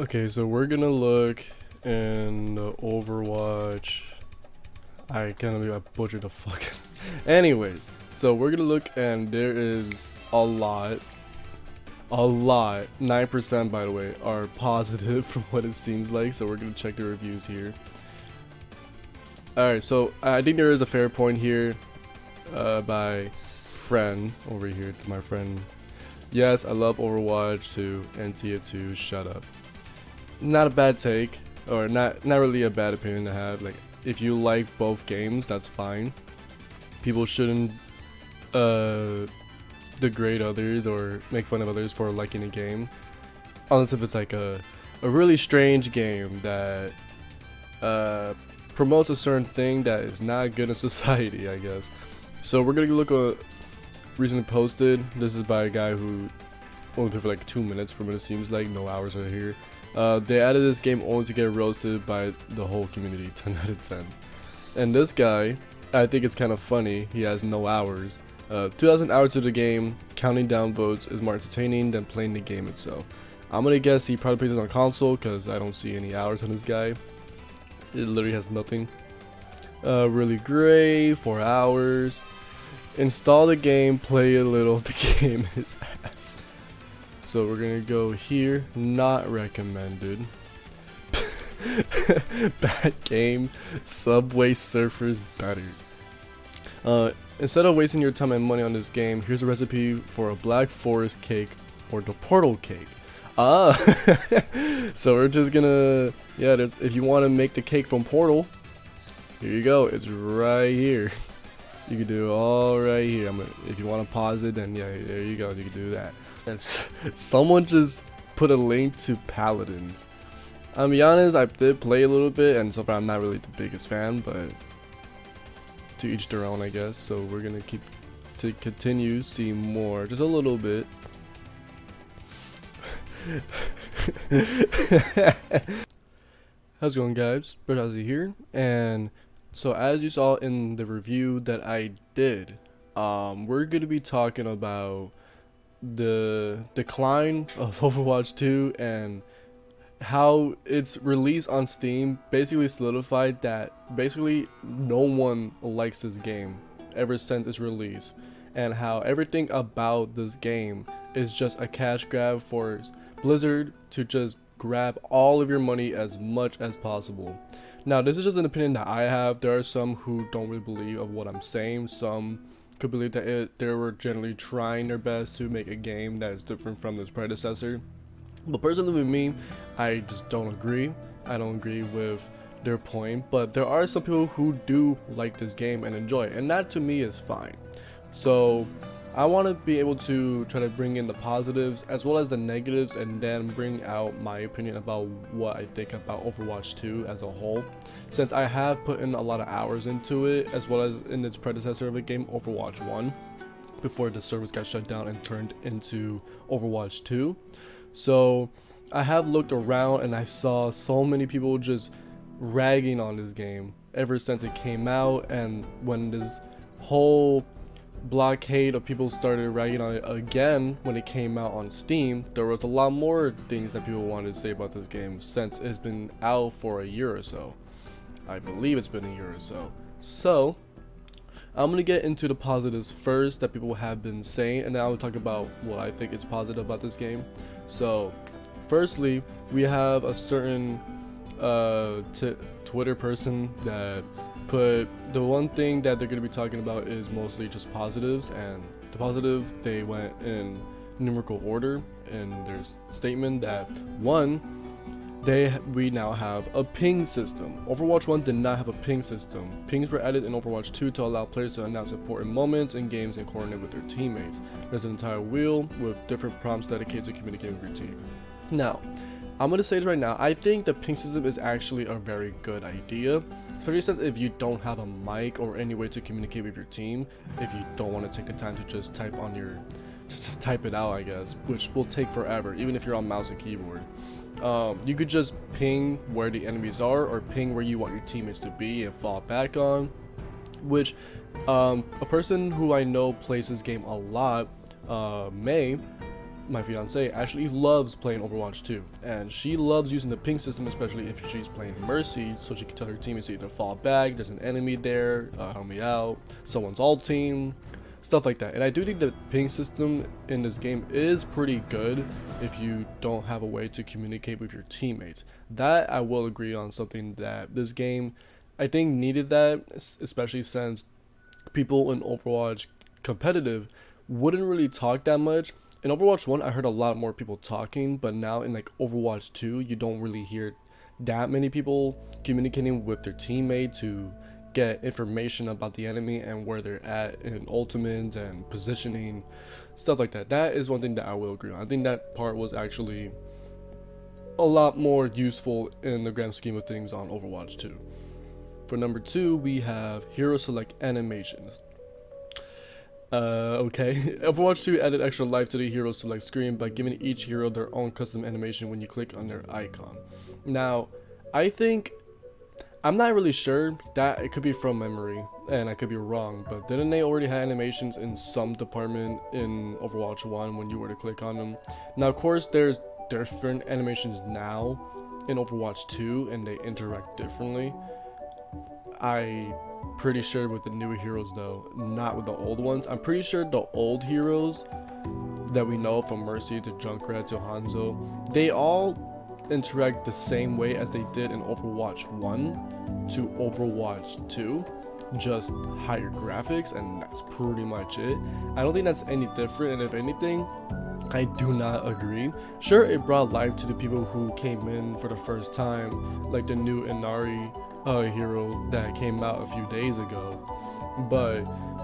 Okay, so we're gonna look in the Overwatch. I can't believe I butchered the fucking. Anyways, so we're gonna look, and there is a lot. 9% by the way are positive from what it seems like. So we're gonna check the reviews here. Alright, so I think there is a fair point here by friend over here to my friend. Yes, I love Overwatch 2 and TF2. Shut up. Not a bad take, or not really a bad opinion to have. Like, if you like both games, that's fine. People shouldn't degrade others or make fun of others for liking a game, unless if it's like a really strange game that promotes a certain thing that is not good in society, I guess. So we're gonna look at recently posted. This is by a guy who only played for like 2 minutes from what it seems like. No hours are here. They added this game only to get roasted by the whole community. 10 out of 10. And this guy, I think it's kind of funny. He has no hours. 2,000 hours of the game, counting down votes is more entertaining than playing the game itself. I'm gonna guess he probably plays it on console because I don't see any hours on this guy. It literally has nothing. Really great, 4 hours. Install the game, play a little. The game is ass. So we're gonna go here, not recommended. Bad game, Subway Surfers better. Instead of wasting your time and money on this game, here's a recipe for a Black Forest cake or the Portal cake. So we're just gonna, yeah, if you want to make the cake from Portal, here you go, it's right here. You can do it all right here. If you want to pause it, then yeah, there you go, you can do that. And someone just put a link to Paladins. I'll be honest, I did play a little bit, and so far I'm not really the biggest fan, but to each their own, I guess. So we're gonna continue see more, just a little bit. How's it going, guys? Birdhousie here, and so as you saw in the review that I did, we're gonna be talking about the decline of Overwatch 2 and how its release on Steam basically solidified that basically no one likes this game ever since its release, and how everything about this game is just a cash grab for Blizzard to just grab all of your money as much as possible. Now, this is just an opinion that I have. There are some who don't really believe of what I'm saying. Some could believe that they were generally trying their best to make a game that is different from its predecessor. But personally with me, I just don't agree. I don't agree with their point. But there are some people who do like this game and enjoy it, and that to me is fine. So I want to be able to try to bring in the positives as well as the negatives, and then bring out my opinion about what I think about Overwatch 2 as a whole, since I have put in a lot of hours into it, as well as in its predecessor of the game, Overwatch 1, before the servers got shut down and turned into Overwatch 2. So I have looked around and I saw so many people just ragging on this game ever since it came out, and when this whole blockade of people started ragging on it again when it came out on Steam, there was a lot more things that people wanted to say about this game since it's been out for a year or so. I believe it's been a year or so. So I'm gonna get into the positives first that people have been saying, and then I'll talk about what I think is positive about this game. So firstly, we have a certain Twitter person that put the one thing that they're going to be talking about is mostly just positives, and the positive, they went in numerical order in their statement. That one, we now have a ping system. Overwatch 1 did not have a ping system. Pings were added in Overwatch 2 to allow players to announce important moments in games and coordinate with their teammates. There's an entire wheel with different prompts dedicated to communicating with your team. Now, I'm going to say this right now, I think the ping system is actually a very good idea, especially since if you don't have a mic or any way to communicate with your team, if you don't want to take the time to just type on your, just type it out, I guess, which will take forever, even if you're on mouse and keyboard. You could just ping where the enemies are, or ping where you want your teammates to be and fall back on, which a person who I know plays this game a lot, May, my fiance actually loves playing Overwatch 2, and she loves using the ping system, especially if she's playing Mercy, so she can tell her teammates to either fall back, there's an enemy there, help me out, someone's ulting, stuff like that. And I do think the ping system in this game is pretty good if you don't have a way to communicate with your teammates. That I will agree on, something that this game I think needed that, especially since people in Overwatch competitive wouldn't really talk that much. In Overwatch 1, I heard a lot more people talking, but now in like Overwatch 2, you don't really hear that many people communicating with their teammate to get information about the enemy and where they're at in ultimates and positioning, stuff like that. That is one thing that I will agree on. I think that part was actually a lot more useful in the grand scheme of things on Overwatch 2. For number 2, we have hero select animations. Okay. Overwatch 2 added extra life to the hero select screen by giving each hero their own custom animation when you click on their icon. Now, I'm not really sure, that it could be from memory, and I could be wrong, but didn't they already have animations in some department in Overwatch 1 when you were to click on them? Now, of course, there's different animations now in Overwatch 2, and they interact differently. I'm pretty sure with the newer heroes though, not with the old ones. I'm pretty sure the old heroes that we know, from Mercy to Junkrat to Hanzo, they all interact the same way as they did in Overwatch 1 to Overwatch 2, just higher graphics, and that's pretty much it. I don't think that's any different, and if anything, I do not agree. Sure, it brought life to the people who came in for the first time, like the new Inari hero that came out a few days ago, but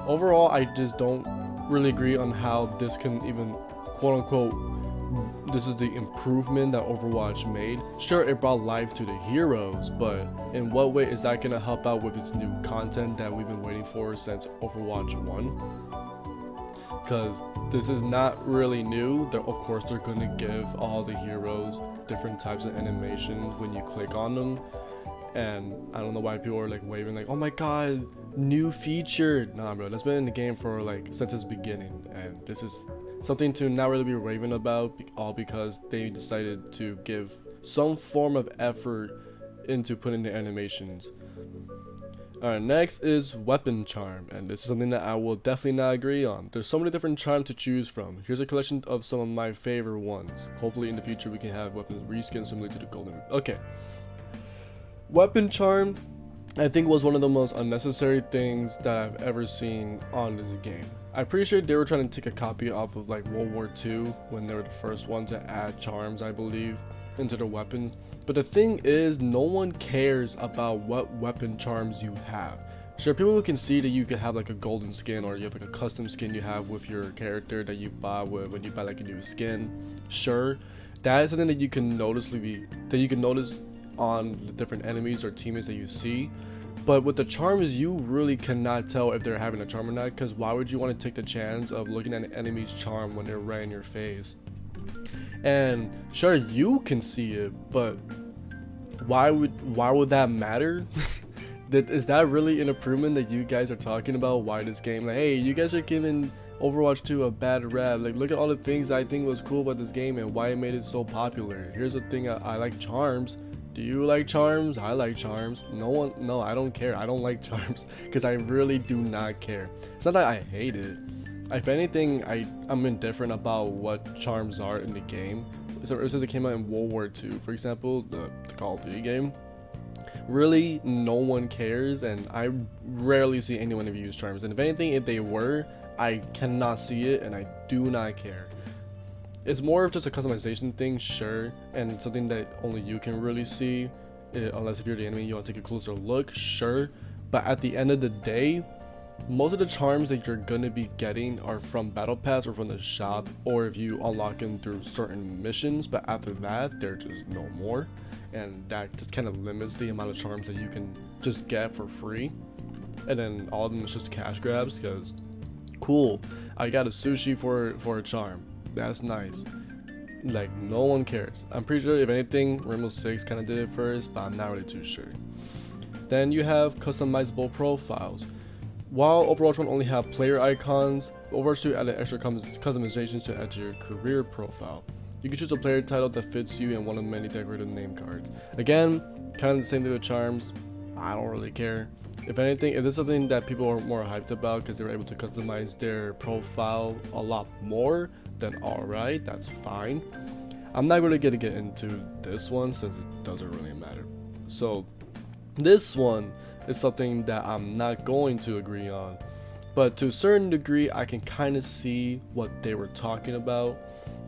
overall I just don't really agree on how this can even, quote unquote, this is the improvement that Overwatch made. Sure, it brought life to the heroes, but in what way is that going to help out with its new content that we've been waiting for since Overwatch 1? Because this is not really new. Of course, they're going to give all the heroes different types of animations when you click on them. And I don't know why people are like waving like, oh my god, new feature. Nah, bro, that's been in the game for like since its beginning, and this is something to not really be raving about, all because they decided to give some form of effort into putting the animations. Alright, next is weapon charm, and this is something that I will definitely not agree on. There's so many different charms to choose from. Here's a collection of some of my favorite ones. Hopefully in the future we can have weapons reskin similar to the golden. Okay. Weapon charm, I think, was one of the most unnecessary things that I've ever seen on this game. I'm pretty sure they were trying to take a copy off of like World War II when they were the first one to add charms, I believe, into their weapons. But the thing is, no one cares about what weapon charms you have. Sure, people can see that you could have like a golden skin, or you have like a custom skin you have with your character that you buy when you buy like a new skin. Sure, that is something that you can notice on the different enemies or teammates that you see. But with the charms, you really cannot tell if they're having a charm or not, because why would you want to take the chance of looking at an enemy's charm when they're right in your face? And sure, you can see it, but why would that matter? Is that really an improvement that you guys are talking about? Why this game, like, hey, you guys are giving Overwatch 2 a bad rap. Like, look at all the things that I think was cool about this game and why it made it so popular. Here's the thing, I like charms. Do you like charms? I like charms. No, I don't care. I don't like charms because I really do not care. It's not that I hate it. If anything, I'm indifferent about what charms are in the game. So since it came out in World War II, for example, the Call of Duty game, really no one cares, and I rarely see anyone ever use charms. And if anything, if they were, I cannot see it, and I do not care. It's more of just a customization thing, sure, and something that only you can really see, unless if you're the enemy, you want to take a closer look, sure. But at the end of the day, most of the charms that you're gonna be getting are from Battle Pass or from the shop, or if you unlock them through certain missions. But after that, they're just no more, and that just kind of limits the amount of charms that you can just get for free. And then all of them is just cash grabs, because cool, I got a sushi for a charm. That's nice. Like, no one cares. I'm pretty sure if anything, Rainbow Six kind of did it first, but I'm not really too sure. Then you have customizable profiles. While Overwatch 1 only have player icons, Overwatch 2 added extra customizations to add to your career profile. You can choose a player title that fits you and one of many decorated name cards. Again, kind of the same thing with charms. I don't really care. If anything, if this is something that people are more hyped about because they were able to customize their profile a lot more, then alright, that's fine. I'm not really gonna get into this one since it doesn't really matter. So this one is something that I'm not going to agree on, but to a certain degree I can kind of see what they were talking about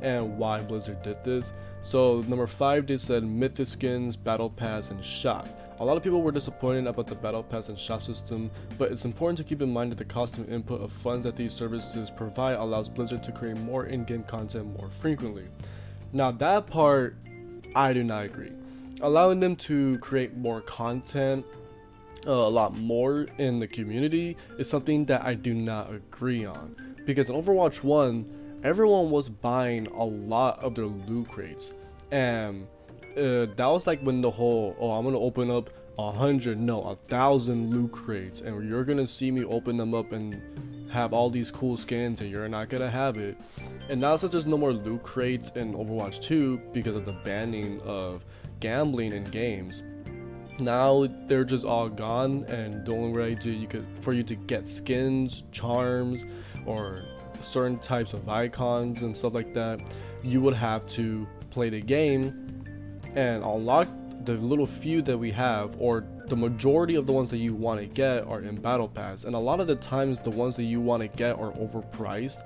and why Blizzard did this. So number 5, they said mythic skins, battle pass, and shop. A lot of people were disappointed about the battle pass and shop system, but it's important to keep in mind that the cost and input of funds that these services provide allows Blizzard to create more in-game content more frequently. Now that part, I do not agree. Allowing them to create more content a lot more in the community is something that I do not agree on, because in Overwatch 1, everyone was buying a lot of their loot crates, and that was like when the whole, oh, I'm gonna open up 100, no, 1,000 loot crates, and you're gonna see me open them up and have all these cool skins, and you're not gonna have it. And now since there's no more loot crates in Overwatch 2 because of the banning of gambling in games, now they're just all gone, and the only way for you to get skins, charms, or certain types of icons and stuff like that, you would have to play the game and unlock the little few that we have, or the majority of the ones that you want to get are in battle pass, and a lot of the times the ones that you want to get are overpriced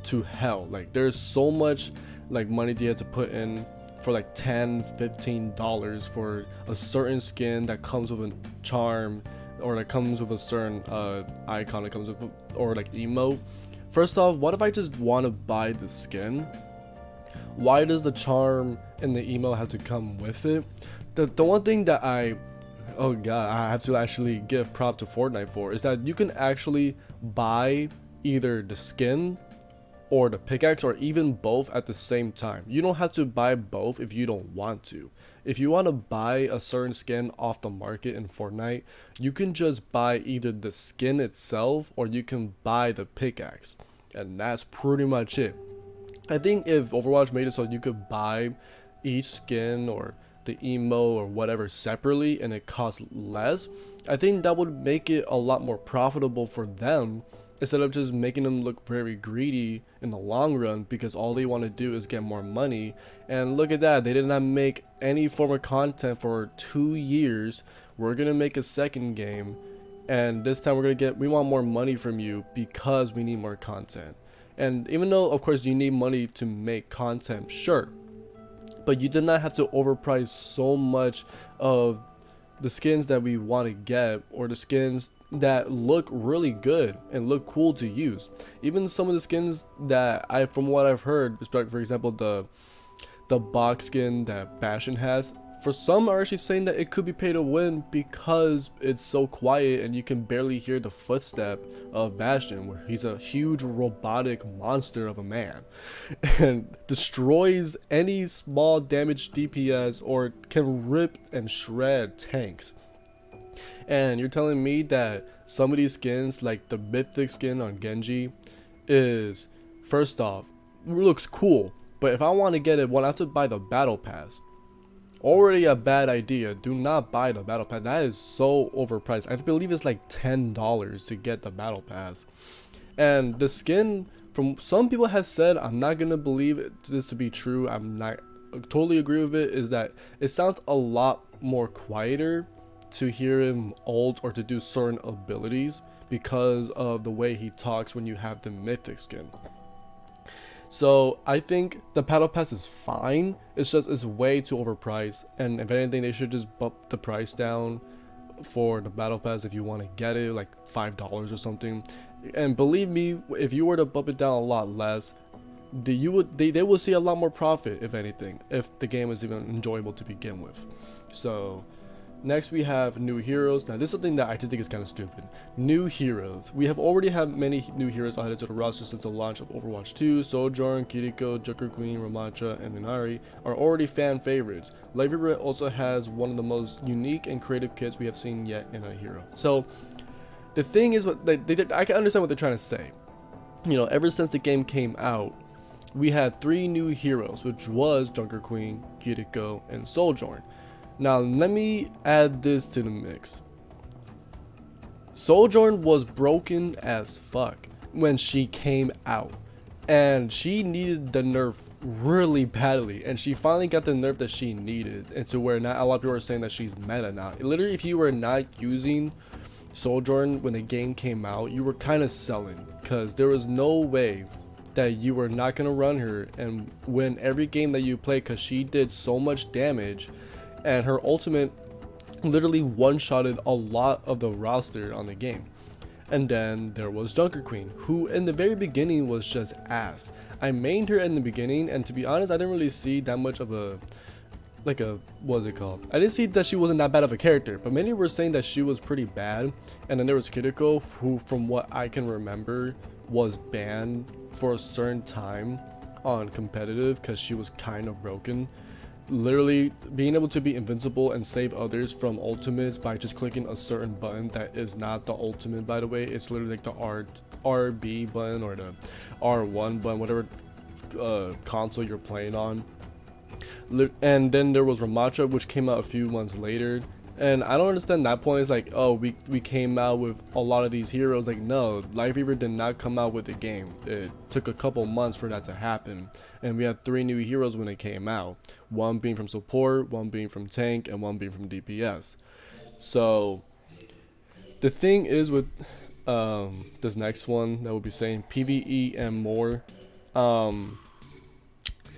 to hell. Like there's so much like money that you have to put in for like $10-15 for a certain skin that comes with a charm, or that comes with a certain icon that comes with, or like emote. First off, what if I just want to buy the skin? Why does the charm and the emote have to come with it? The one thing that I have to actually give prop to Fortnite for is that you can actually buy either the skin or the pickaxe, or even both at the same time. You don't have to buy both if you don't want to. If you want to buy a certain skin off the market in Fortnite, you can just buy either the skin itself or you can buy the pickaxe, and that's pretty much it. I think if Overwatch made it so you could buy each skin or the emo or whatever separately and it costs less, I think that would make it a lot more profitable for them, instead of just making them look very greedy in the long run, because all they want to do is get more money. And look at that, they did not make any form of content for 2 years. We're gonna make a second game, and this time we want more money from you because we need more content. And even though of course you need money to make content, sure, but you did not have to overprice so much of the skins that we want to get, or the skins that look really good and look cool to use. Even some of the skins that from what I've heard, for example the box skin that Bastion has, for some are actually saying that it could be pay to win because it's so quiet and you can barely hear the footstep of Bastion, where he's a huge robotic monster of a man and destroys any small damage DPS, or can rip and shred tanks. And you're telling me that some of these skins, like the mythic skin on Genji, is, first off, looks cool, but if I want to get it, I have to buy the battle pass. Already a bad idea. Do not buy the battle pass. That is so overpriced. I believe it's like $10 to get the battle pass. And the skin, from some people have said, I'm not gonna believe this to be true, I'm not totally agree with it, is that it sounds a lot more quieter to hear him ult or to do certain abilities because of the way he talks when you have the mythic skin. So I think the battle pass is fine, it's way too overpriced, and if anything they should just bump the price down for the battle pass if you want to get it, like $5 or something. And believe me, if you were to bump it down a lot less, they will see a lot more profit, if anything, if the game is even enjoyable to begin with. So next we have new heroes. Now this is something that I just think is kind of stupid. New heroes. We have already had many new heroes added to the roster since the launch of Overwatch 2. Sojourn, Kiriko, Joker Queen, Ramattra, and Inari are already fan favorites. Xebry also has one of the most unique and creative kits we have seen yet in a hero. So the thing is, I can understand what they're trying to say. ever since the game came out, we had 3 new heroes, which was Junker Queen, Kiriko, and Sojourn. Now let me add this to the mix. Sojourn was broken as fuck when she came out, and she needed the nerf really badly, and she finally got the nerf that she needed, and to where not a lot of people are saying that she's meta now. Literally, if you were not using Sojourn when the game came out, you were kind of selling, because there was no way that you were not going to run her and win every game that you play, because she did so much damage, and her ultimate literally one-shotted a lot of the roster on the game. And then there was Junker Queen, who in the very beginning was just ass. I mained her in the beginning, and to be honest, I didn't really see that much of a, what's it called? I didn't see that she wasn't that bad of a character, but many were saying that she was pretty bad. And then there was Kiriko, who from what I can remember was banned for a certain time on competitive because she was kind of broken. Literally being able to be invincible and save others from ultimates by just clicking a certain button that is not the ultimate, by the way. It's literally like the RB button or the R1 button, whatever console you're playing on. And then there was Ramacha, which came out a few months later, and I don't understand that point. It's like, oh, we came out with a lot of these heroes. Like, no, Life Reaver did not come out with the game. It took a couple months for that to happen, and we had 3 new heroes when it came out, one being from support, one being from tank, and one being from DPS. So the thing is with this next one that we'll be saying, PvE and more,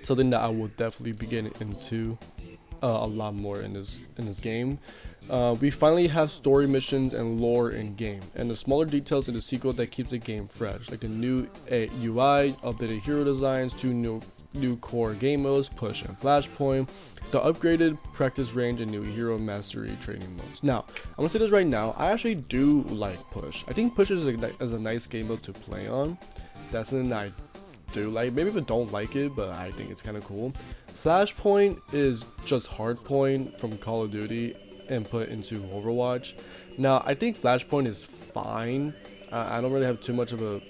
something that I will definitely be getting into a lot more in this game. We finally have story missions and lore in game, and the smaller details in the sequel that keeps the game fresh, like the new UI, updated hero designs, 2 new core game modes, push and flashpoint, the upgraded practice range, and new hero mastery training modes. Now, I'm gonna say this right now, I actually do like push. I think push is a nice game mode to play on. That's something that I do like. Maybe if I don't like it, but I think it's kind of cool. Flashpoint is just hardpoint from Call of Duty and put into Overwatch. Now, I think Flashpoint is fine. I don't really have too much of a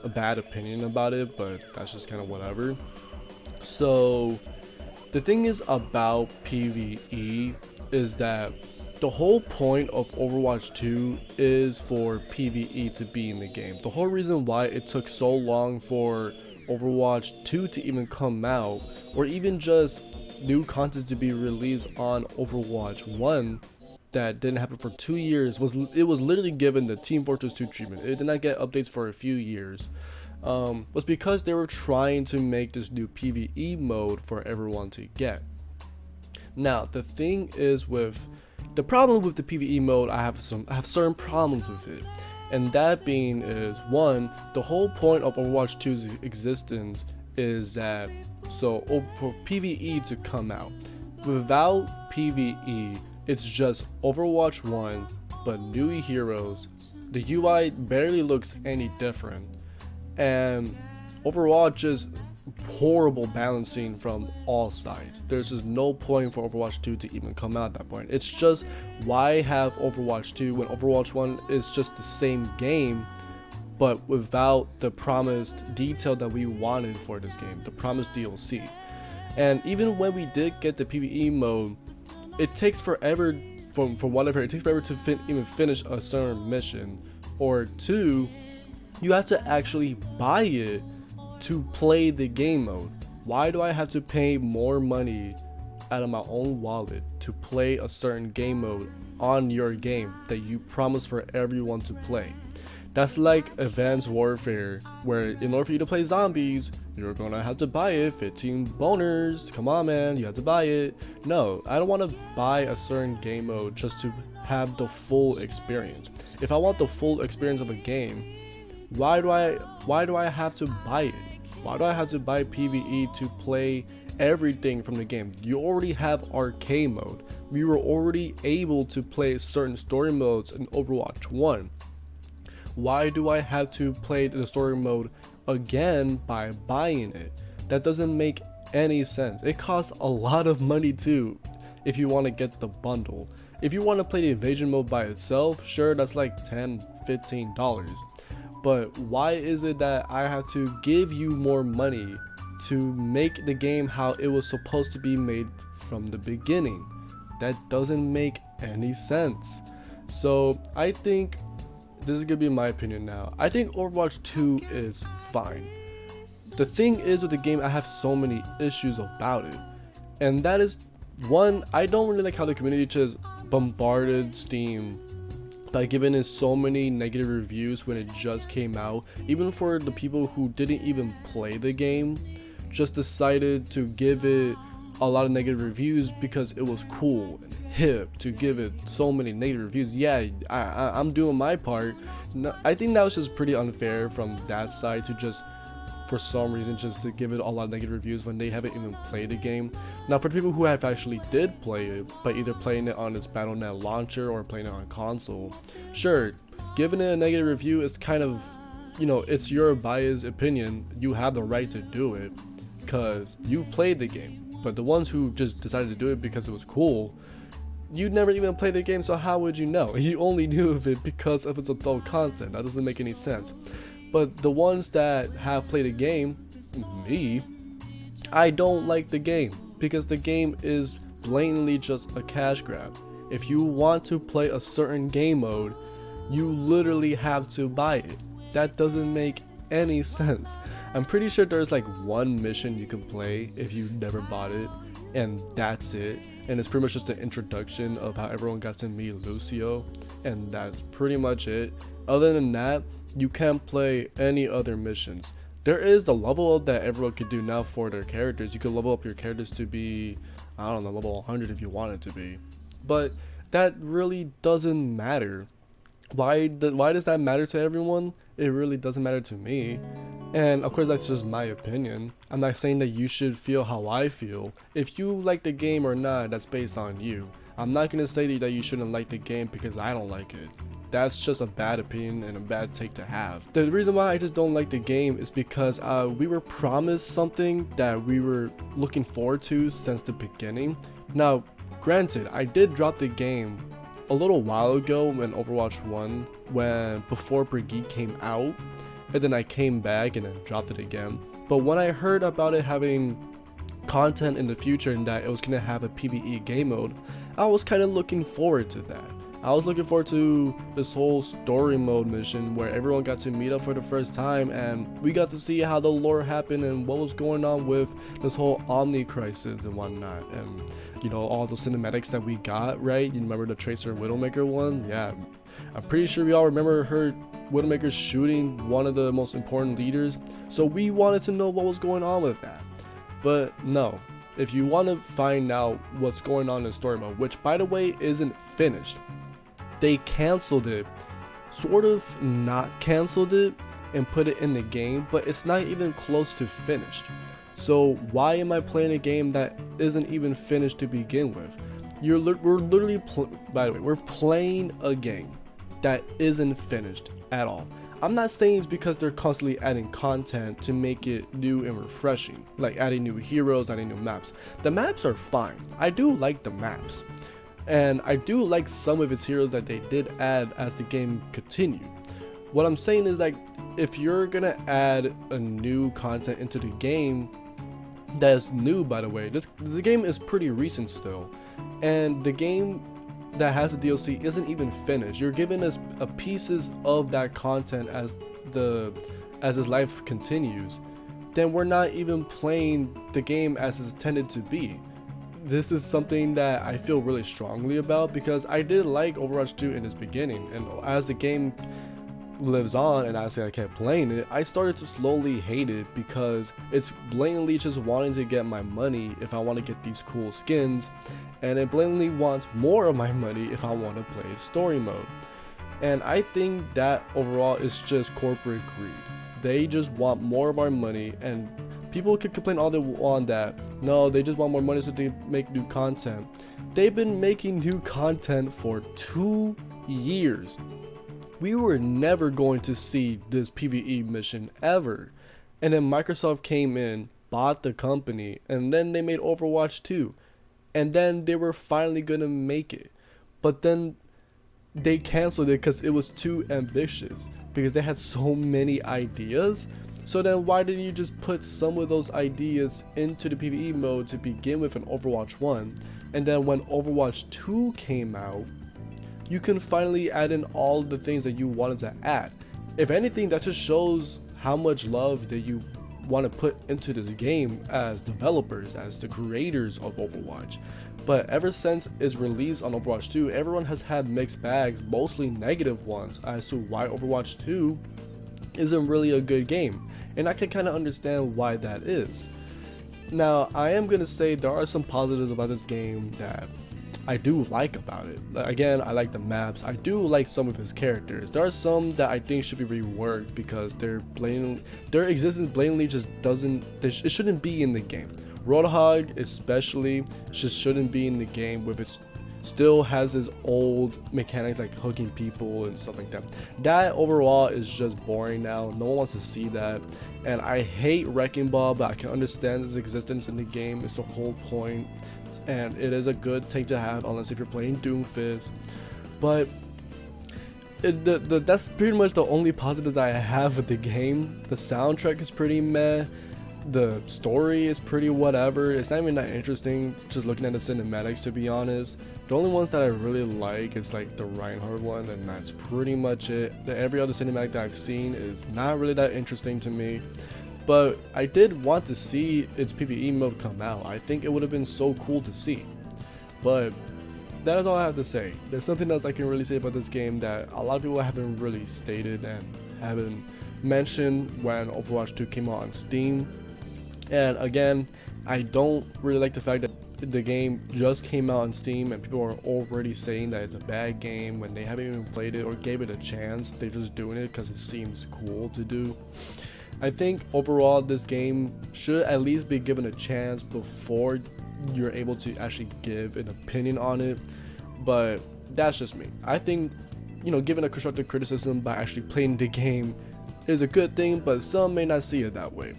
bad opinion about it, but that's just kind of whatever. So the thing is about PvE is that the whole point of Overwatch 2 is for PvE to be in the game. The whole reason why it took so long for Overwatch 2 to even come out, or even just new content to be released on Overwatch 1 that didn't happen for 2 years, was literally given the Team Fortress 2 treatment. It did not get updates for a few years. Was because they were trying to make this new PvE mode for everyone to get. Now, the thing is with the problem with the PvE mode, I have certain problems with it. And that being is, one, the whole point of Overwatch 2's existence is that, so for PvE to come out, without PvE, it's just Overwatch 1, but new heroes. The UI barely looks any different, and Overwatch is horrible balancing from all sides. There's just no point for Overwatch 2 to even come out at that point. It's just, why have Overwatch 2 when Overwatch 1 is just the same game, but without the promised detail that we wanted for this game, the promised DLC. And even when we did get the PvE mode, it takes forever, from what I've heard, it takes forever to even finish a certain mission, or 2, you have to actually buy it to play the game mode. Why do I have to pay more money out of my own wallet to play a certain game mode on your game that you promise for everyone to play? That's like Advanced Warfare, where in order for you to play zombies, you're gonna have to buy it, 15 boners. Come on, man, you have to buy it. No, I don't want to buy a certain game mode just to have the full experience. If I want the full experience of a game, why do I have to buy it? Why do I have to buy PvE to play everything from the game? You already have arcade mode. We were already able to play certain story modes in Overwatch 1. Why do I have to play the story mode again by buying it? That doesn't make any sense. It costs a lot of money too if you want to get the bundle. If you want to play the invasion mode by itself, sure, that's like $10-15. but why is it that I have to give you more money to make the game how it was supposed to be made from the beginning? That doesn't make any sense. So I think this is gonna be my opinion now. I think Overwatch 2 is fine. The thing is with the game, I have so many issues about it, and that is one, I don't really like how the community just bombarded Steam by giving it so many negative reviews when it just came out. Even for the people who didn't even play the game, just decided to give it a lot of negative reviews because it was cool and hip to give it so many negative reviews. Yeah, I'm doing my part. No, I think that was just pretty unfair from that side to just, for some reason, just to give it a lot of negative reviews when they haven't even played the game. Now, for the people who have actually did play it, by either playing it on its Battle.net launcher or playing it on console, sure, giving it a negative review is kind of, you know, it's your biased opinion. You have the right to do it because you played the game. But the ones who just decided to do it because it was cool, you never even played the game, so how would you know? You only knew of it because of its adult content. That doesn't make any sense. But the ones that have played the game, me, I don't like the game because the game is blatantly just a cash grab. If you want to play a certain game mode, you literally have to buy it. That doesn't make any sense. I'm pretty sure there's like one mission you can play if you never bought it, and that's it. And it's pretty much just an introduction of how everyone got to meet Lucio, and that's pretty much it. Other than that, you can't play any other missions. There is the level up that everyone could do now for their characters. You could level up your characters to be, I don't know, level 100 if you want it to be, but that really doesn't matter. Why does that matter to everyone? It really doesn't matter to me. And of course, that's just my opinion. I'm not saying that you should feel how I feel. If you like the game or not, that's based on you. I'm not gonna say that you shouldn't like the game because I don't like it. That's just a bad opinion and a bad take to have. The reason why I just don't like the game is because we were promised something that we were looking forward to since the beginning. Now, granted, I did drop the game a little while ago when Overwatch 1, before Brigitte came out, and then I came back and then dropped it again. But when I heard about it having content in the future and that it was gonna have a PvE game mode, I was kind of looking forward to that. I was looking forward to this whole story mode mission where everyone got to meet up for the first time and we got to see how the lore happened and what was going on with this whole Omni crisis and whatnot, and you know, all those cinematics that we got, right? You remember the Tracer Widowmaker one? Yeah, I'm pretty sure we all remember her Widowmaker shooting one of the most important leaders, so we wanted to know what was going on with that. But no, if you want to find out what's going on in story mode, which by the way isn't finished, they canceled it, sort of not canceled it and put it in the game, but it's not even close to finished. So why am I playing a game that isn't even finished to begin with? We're literally by the way, we're playing a game that isn't finished at all. I'm not saying it's because they're constantly adding content to make it new and refreshing, like adding new heroes, adding new maps. The maps are fine. I do like the maps. And I do like some of its heroes that they did add as the game continued. What I'm saying is, like, if you're gonna add a new content into the game that is new, by the way, the game is pretty recent still, and the game that has the DLC isn't even finished. You're giving us pieces of that content as its life continues. Then we're not even playing the game as it's intended to be. This is something that I feel really strongly about because I did like Overwatch 2 in its beginning, and as the game lives on and as I kept playing it, I started to slowly hate it because it's blatantly just wanting to get my money if I want to get these cool skins, and it blatantly wants more of my money if I want to play story mode. And I think that overall is just corporate greed. They just want more of our money, and people could complain all they want that no, they just want more money so they make new content. They've been making new content for 2 years. We were never going to see this PvE mission ever, and then Microsoft came in, bought the company, and then they made Overwatch 2, and then they were finally gonna make it. But then they canceled it because it was too ambitious, because they had so many ideas. So then why didn't you just put some of those ideas into the PvE mode to begin with in Overwatch 1, and then when Overwatch 2 came out, you can finally add in all the things that you wanted to add. If anything, that just shows how much love that you want to put into this game as developers, as the creators of Overwatch. But ever since its release on Overwatch 2, everyone has had mixed bags, mostly negative ones, as to why Overwatch 2 isn't really a good game. And I can kind of understand why that is. Now, I am going to say there are some positives about this game that I do like about it. Again, I like the maps. I do like some of his characters. There are some that I think should be reworked because their existence blatantly just doesn't, it shouldn't be in the game. Roadhog especially just shouldn't be in the game with its still has his old mechanics like hooking people and stuff like that. That overall is just boring now. No one wants to see that. And I hate Wrecking Ball, but I can understand its existence in the game. It's the whole point. And it is a good thing to have, unless if you're playing Doomfist. But that's pretty much the only positives that I have with the game. The soundtrack is pretty meh. The story is pretty whatever. It's not even that interesting just looking at the cinematics, to be honest. The only ones that I really like is like the Reinhardt one, and that's pretty much it. Every other cinematic that I've seen is not really that interesting to me. But I did want to see its PvE mode come out. I think it would have been so cool to see. But that is all I have to say. There's nothing else I can really say about this game that a lot of people haven't really stated and haven't mentioned when Overwatch 2 came out on Steam. And again, I don't really like the fact that the game just came out on Steam and people are already saying that it's a bad game when they haven't even played it or gave it a chance. They're just doing it because it seems cool to do. I think overall this game should at least be given a chance before you're able to actually give an opinion on it. But that's just me. I think, you know, giving a constructive criticism by actually playing the game is a good thing, but some may not see it that way.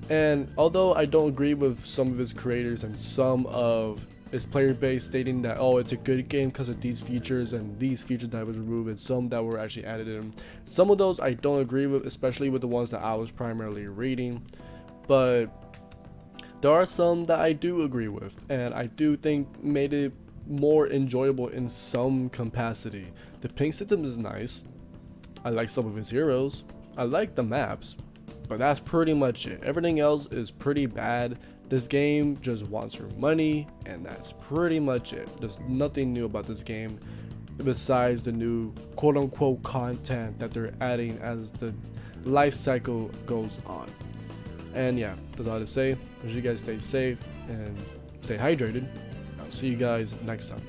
And although I don't agree with some of its creators and some of its player base stating that, oh, it's a good game because of these features and these features that was removed and some that were actually added in, some of those I don't agree with, especially with the ones that I was primarily reading. But there are some that I do agree with, and I do think made it more enjoyable in some capacity. The ping system is nice. I like some of his heroes. I like the maps. But that's pretty much it. Everything else is pretty bad. This game just wants your money, and that's pretty much it. There's nothing new about this game besides the new quote-unquote content that they're adding as the life cycle goes on. And yeah, that's all to say. I wish you guys stay safe and stay hydrated. I'll see you guys next time.